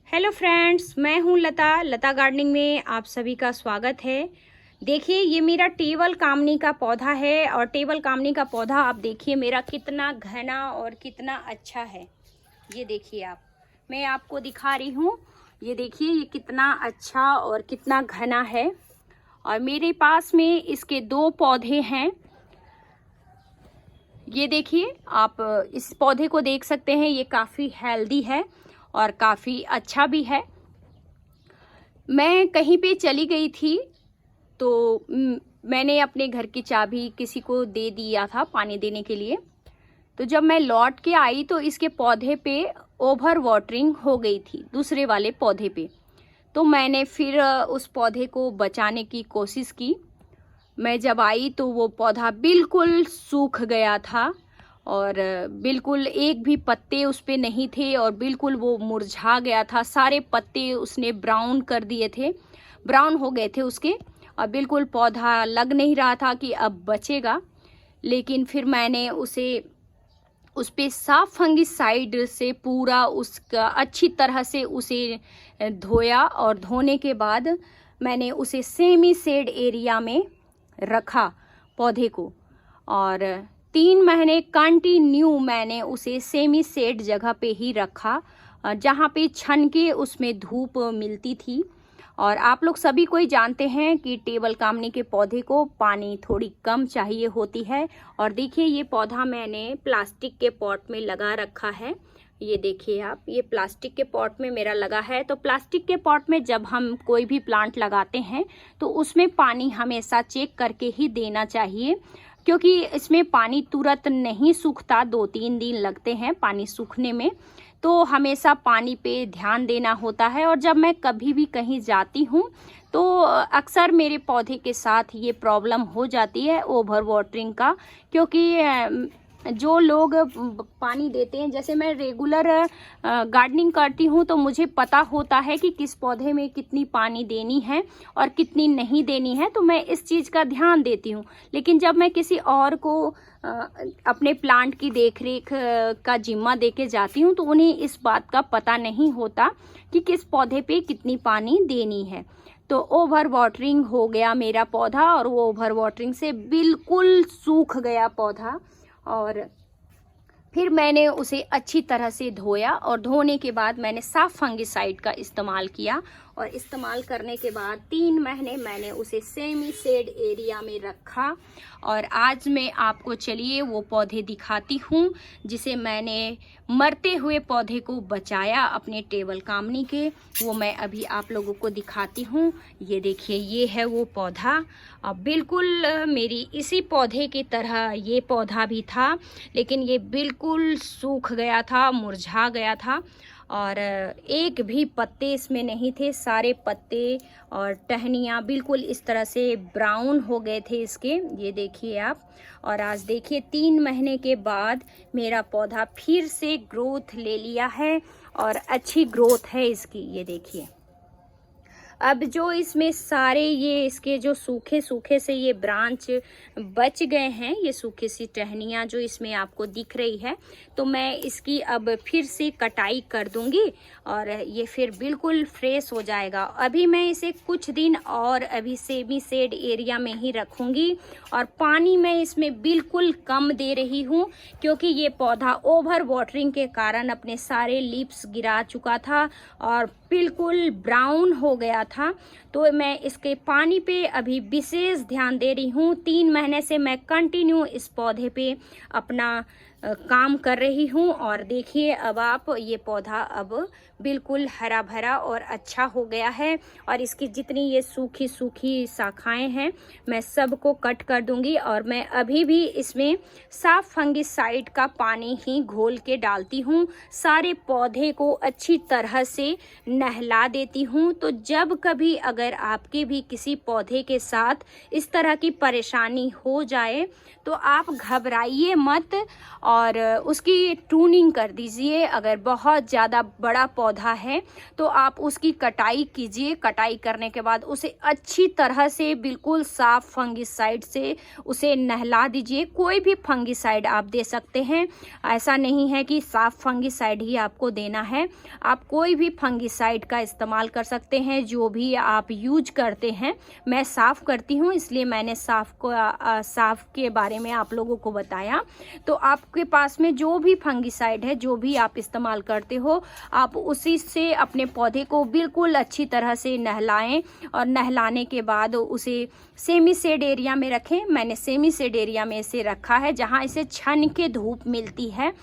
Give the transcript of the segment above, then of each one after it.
Hello friends, मैं हूं लता gardening में आप सभी का स्वागत है। देखिए, ये मेरा टेबल कामनी का पौधा है और टेबल कामनी का पौधा आप देखिए मेरा कितना घना और कितना अच्छा है। ये देखिए मैं आपको दिखा रही हूँ। ये देखिए ये कितना अच्छा और कितना घना है। और मेरे पास में इसके 2 पौधे हैं। ये देखिए, आप इस पौधे को देख सकते हैं, ये काफ़ी हेल्दी है और काफ़ी अच्छा भी है। मैं कहीं पे चली गई थी तो मैंने अपने घर की चाबी किसी को दे दिया था पानी देने के लिए। तो जब मैं लौट के आई तो इसके पौधे पे ओवर वाटरिंग हो गई थी, दूसरे वाले पौधे पे। तो मैंने फिर उस पौधे को बचाने की कोशिश की। मैं जब आई तो वो पौधा बिल्कुल सूख गया था और बिल्कुल एक भी पत्ते उस पे नहीं थे और बिल्कुल वो मुरझा गया था। सारे पत्ते उसने ब्राउन कर दिए थे, ब्राउन हो गए थे उसके, और बिल्कुल पौधा लग नहीं रहा था कि अब बचेगा। लेकिन फिर मैंने उस पे साफ फंगिसाइड से पूरा उसका अच्छी तरह से उसे धोया और धोने के बाद मैंने उसे सेमी शेड एरिया में रखा पौधे को। और 3 महीने कंटिन्यू मैंने उसे सेमी शेड जगह पे ही रखा, जहाँ पे छन के उसमें धूप मिलती थी। और आप लोग सभी कोई जानते हैं कि टेबल कामनी के पौधे को पानी थोड़ी कम चाहिए होती है। और देखिए, ये पौधा मैंने प्लास्टिक के पॉट में लगा रखा है। ये देखिए आप, ये प्लास्टिक के पॉट में मेरा लगा है। तो प्लास्टिक के पॉट में जब हम कोई भी प्लांट लगाते हैं तो उसमें पानी हमेशा चेक करके ही देना चाहिए, क्योंकि इसमें पानी तुरंत नहीं सूखता, 2-3 दिन लगते हैं पानी सूखने में। तो हमेशा पानी पे ध्यान देना होता है। और जब मैं कभी भी कहीं जाती हूँ तो अक्सर मेरे पौधे के साथ ये प्रॉब्लम हो जाती है ओवर वाटरिंग का, क्योंकि जो लोग पानी देते हैं, जैसे मैं रेगुलर गार्डनिंग करती हूँ तो मुझे पता होता है कि किस पौधे में कितनी पानी देनी है और कितनी नहीं देनी है, तो मैं इस चीज़ का ध्यान देती हूँ। लेकिन जब मैं किसी और को अपने प्लांट की देखरेख का जिम्मा देके जाती हूँ तो उन्हें इस बात का पता नहीं होता कि किस पौधे पे कितनी पानी देनी है। तो ओवर वाटरिंग हो गया मेरा पौधा और वो ओवर वाटरिंग से बिल्कुल सूख गया पौधा। और फिर मैंने उसे अच्छी तरह से धोया और धोने के बाद मैंने साफ फंगिसाइड का इस्तेमाल किया। और इस्तेमाल करने के बाद 3 महीने मैंने उसे सेमी शेड एरिया में रखा। और आज मैं आपको चलिए वो पौधे दिखाती हूँ जिसे मैंने मरते हुए पौधे को बचाया अपने टेबल कामनी के। वो मैं अभी आप लोगों को दिखाती हूँ। ये देखिए, ये है वो पौधा। अब बिल्कुल मेरी इसी पौधे की तरह ये पौधा भी था, लेकिन ये बिल्कुल सूख गया था, मुरझा गया था और एक भी पत्ते इसमें नहीं थे। सारे पत्ते और टहनियाँ बिल्कुल इस तरह से ब्राउन हो गए थे इसके। ये देखिए आप। और आज देखिए 3 महीने के बाद मेरा पौधा फिर से ग्रोथ ले लिया है और अच्छी ग्रोथ है इसकी। ये देखिए, अब जो इसमें सारे ये इसके जो सूखे सूखे से ये ब्रांच बच गए हैं, ये सूखी सी टहनियाँ जो इसमें आपको दिख रही है, तो मैं इसकी अब फिर से कटाई कर दूंगी और ये फिर बिल्कुल फ्रेश हो जाएगा। अभी मैं इसे कुछ दिन और अभी सेमी शेड एरिया में ही रखूंगी। और पानी मैं इसमें बिल्कुल कम दे रही हूँ, क्योंकि ये पौधा ओवर वाटरिंग के कारण अपने सारे लीव्स गिरा चुका था और बिल्कुल ब्राउन हो गया था। तो मैं इसके पानी पे अभी विशेष ध्यान दे रही हूँ। 3 महीने से मैं कंटिन्यू इस पौधे पे अपना काम कर रही हूँ। और देखिए, अब आप, ये पौधा अब बिल्कुल हरा भरा और अच्छा हो गया है। और इसकी जितनी ये सूखी सूखी शाखाएं हैं मैं सबको कट कर दूंगी। और मैं अभी भी इसमें साफ फंगिसाइड का पानी ही घोल के डालती हूँ। सारे पौधे को अच्छी तरह से नहला देती हूँ। तो जब कभी अगर आपके भी किसी पौधे के साथ इस तरह की परेशानी हो जाए तो आप घबराइए मत और उसकी ट्रूनिंग कर दीजिए। अगर बहुत ज़्यादा बड़ा पौधा है तो आप उसकी कटाई कीजिए। कटाई करने के बाद उसे अच्छी तरह से बिल्कुल साफ फंगिसाइड से उसे नहला दीजिए। कोई भी फंगिसाइड आप दे सकते हैं, ऐसा नहीं है कि साफ फंगिसाइड ही आपको देना है। आप कोई भी फंगिसाइड का इस्तेमाल कर सकते हैं, जो भी आप यूज करते हैं। मैं साफ़ करती हूँ, इसलिए मैंने साफ़ के बारे में आप लोगों को बताया। तो आपके पास में जो भी फंगिसाइड है, जो भी आप इस्तेमाल करते हो, आप उसी से अपने पौधे को बिल्कुल अच्छी तरह से नहलाएं और नहलाने के बाद उसे सेमी शेड एरिया में रखें। मैंने सेमी शेड एरिया में इसे रखा है, जहां इसे छन के धूप मिलती है।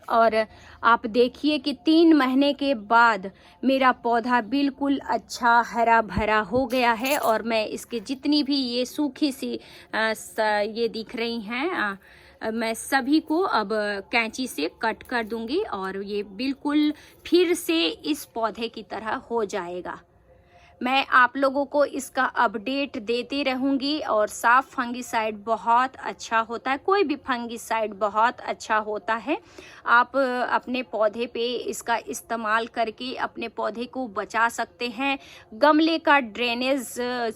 और आप देखिए कि 3 महीने के बाद मेरा पौधा बिल्कुल अच्छा हरा भरा हो गया है। और मैं इसके जितनी भी ये सूखी सी ये दिख रही हैं, मैं सभी को अब कैंची से कट कर दूंगी और ये बिल्कुल फिर से इस पौधे की तरह हो जाएगा। मैं आप लोगों को इसका अपडेट देती रहूँगी। और साफ फंगिसाइड बहुत अच्छा होता है, कोई भी फंगिसाइड बहुत अच्छा होता है। आप अपने पौधे पे इसका इस्तेमाल करके अपने पौधे को बचा सकते हैं। गमले का ड्रेनेज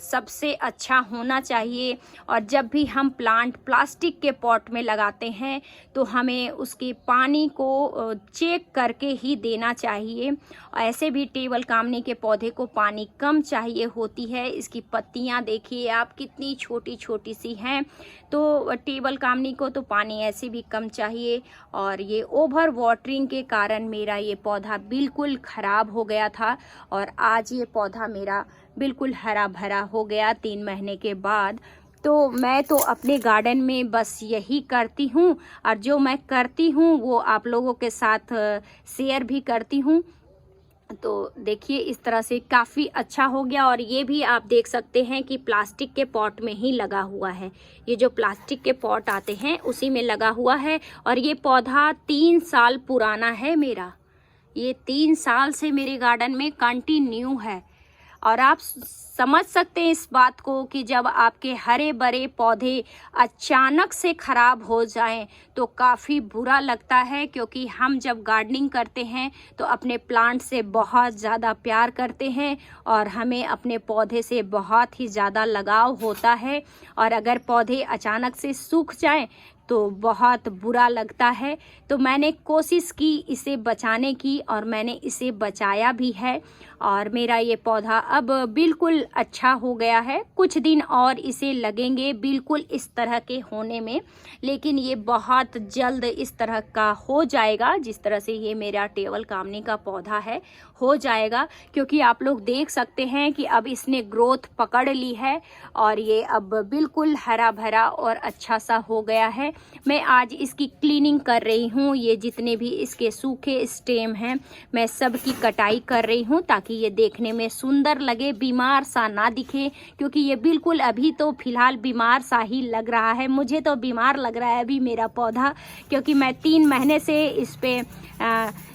सबसे अच्छा होना चाहिए। और जब भी हम प्लांट प्लास्टिक के पॉट में लगाते हैं तो हमें उसके पानी को चेक करके ही देना चाहिए। ऐसे भी टेबल कामनी के पौधे को पानी कम चाहिए होती है। इसकी पत्तियां देखिए आप कितनी छोटी छोटी सी हैं। तो टेबल कामनी को तो पानी ऐसे भी कम चाहिए। और ये ओवर वाटरिंग के कारण मेरा ये पौधा बिल्कुल ख़राब हो गया था और आज ये पौधा मेरा बिल्कुल हरा भरा हो गया 3 महीने के बाद। तो मैं तो अपने गार्डन में बस यही करती हूँ और जो मैं करती हूँ वो आप लोगों के साथ शेयर भी करती हूँ। तो देखिए इस तरह से काफ़ी अच्छा हो गया। और ये भी आप देख सकते हैं कि प्लास्टिक के पॉट में ही लगा हुआ है। ये जो प्लास्टिक के पॉट आते हैं उसी में लगा हुआ है। और ये पौधा 3 साल पुराना है मेरा। ये 3 साल से मेरे गार्डन में कंटिन्यू है। और आप समझ सकते हैं इस बात को कि जब आपके हरे भरे पौधे अचानक से ख़राब हो जाएं तो काफ़ी बुरा लगता है। क्योंकि हम जब गार्डनिंग करते हैं तो अपने प्लांट से बहुत ज़्यादा प्यार करते हैं और हमें अपने पौधे से बहुत ही ज़्यादा लगाव होता है। और अगर पौधे अचानक से सूख जाएं तो बहुत बुरा लगता है। तो मैंने कोशिश की इसे बचाने की और मैंने इसे बचाया भी है। और मेरा ये पौधा अब बिल्कुल अच्छा हो गया है। कुछ दिन और इसे लगेंगे बिल्कुल इस तरह के होने में, लेकिन ये बहुत जल्द इस तरह का हो जाएगा जिस तरह से ये मेरा टेबल कामनी का पौधा है हो जाएगा। क्योंकि आप लोग देख सकते हैं कि अब इसने ग्रोथ पकड़ ली है और ये अब बिल्कुल हरा भरा और अच्छा सा हो गया है। मैं आज इसकी क्लीनिंग कर रही हूँ। ये जितने भी इसके सूखे स्टेम हैं मैं सब की कटाई कर रही हूँ ताकि ये देखने में सुंदर लगे, बीमार सा ना दिखे। क्योंकि ये बिल्कुल अभी तो फिलहाल बीमार सा ही लग रहा है। मुझे तो बीमार लग रहा है अभी मेरा पौधा, क्योंकि मैं 3 महीने से इस पे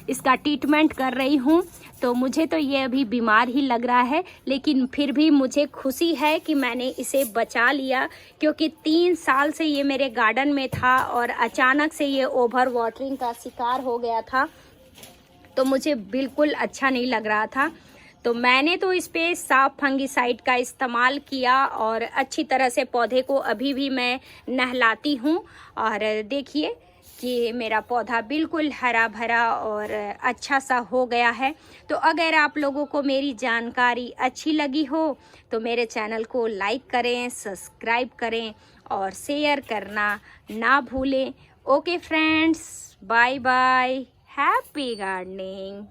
इसका ट्रीटमेंट कर रही हूँ। तो मुझे तो ये अभी बीमार ही लग रहा है, लेकिन फिर भी मुझे खुशी है कि मैंने इसे बचा लिया। क्योंकि 3 साल से ये मेरे गार्डन में था और अचानक से ये ओवर वाटरिंग का शिकार हो गया था। तो मुझे बिल्कुल अच्छा नहीं लग रहा था। तो मैंने तो इस पे साफ फंगिसाइड का इस्तेमाल किया और अच्छी तरह से पौधे को अभी भी मैं नहलाती हूँ। और देखिए कि मेरा पौधा बिल्कुल हरा भरा और अच्छा सा हो गया है। तो अगर आप लोगों को मेरी जानकारी अच्छी लगी हो तो मेरे चैनल को लाइक करें, सब्सक्राइब करें और शेयर करना ना भूलें। Okay friends, bye bye, happy gardening.